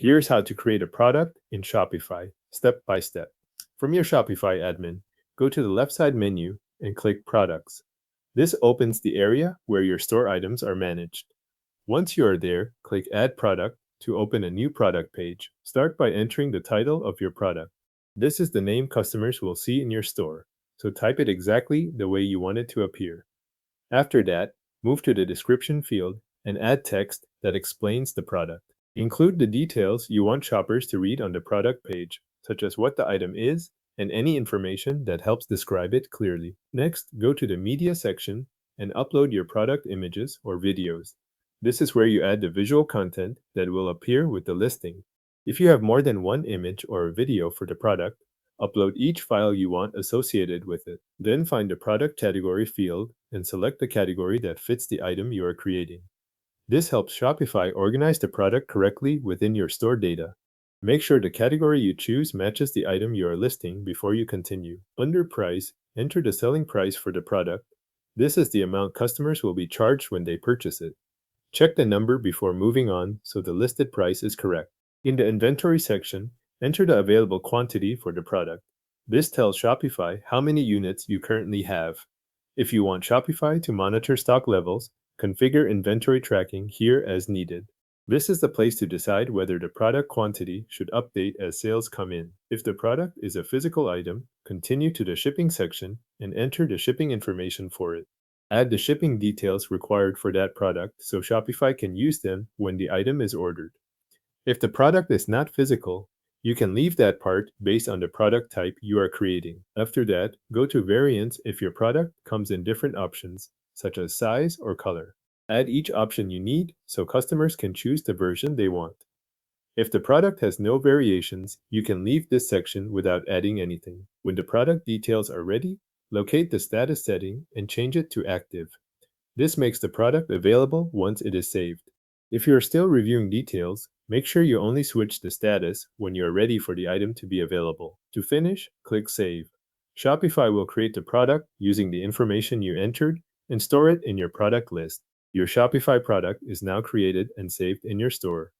Here's how to create a product in Shopify, step by step. From your Shopify admin, go to the left side menu and click Products. This opens the area where your store items are managed. Once you are there, click Add Product to open a new product page. Start by entering the title of your product. This is the name customers will see in your store, so type it exactly the way you want it to appear. After that, move to the description field and add text that explains the product. Include the details you want shoppers to read on the product page, such as what the item is and any information that helps describe it clearly. Next, go to the media section and upload your product images or videos. This is where you add the visual content that will appear with the listing. If you have more than one image or a video for the product, upload each file you want associated with it. Then find the product category field and select the category that fits the item you are creating. This helps Shopify organize the product correctly within your store data. Make sure the category you choose matches the item you are listing before you continue. Under Price, enter the selling price for the product. This is the amount customers will be charged when they purchase it. Check the number before moving on so the listed price is correct. In the inventory section, enter the available quantity for the product. This tells Shopify how many units you currently have. If you want Shopify to monitor stock levels, configure inventory tracking here as needed. This is the place to decide whether the product quantity should update as sales come in. If the product is a physical item, continue to the shipping section and enter the shipping information for it. Add the shipping details required for that product so Shopify can use them when the item is ordered. If the product is not physical, you can leave that part based on the product type you are creating. After that, go to Variants if your product comes in different options, such as size or color. Add each option you need so customers can choose the version they want. If the product has no variations, you can leave this section without adding anything. When the product details are ready, locate the status setting and change it to active. This makes the product available once it is saved. If you are still reviewing details, make sure you only switch the status when you are ready for the item to be available. To finish, click Save. Shopify will create the product using the information you entered and store it in your product list. Your Shopify product is now created and saved in your store.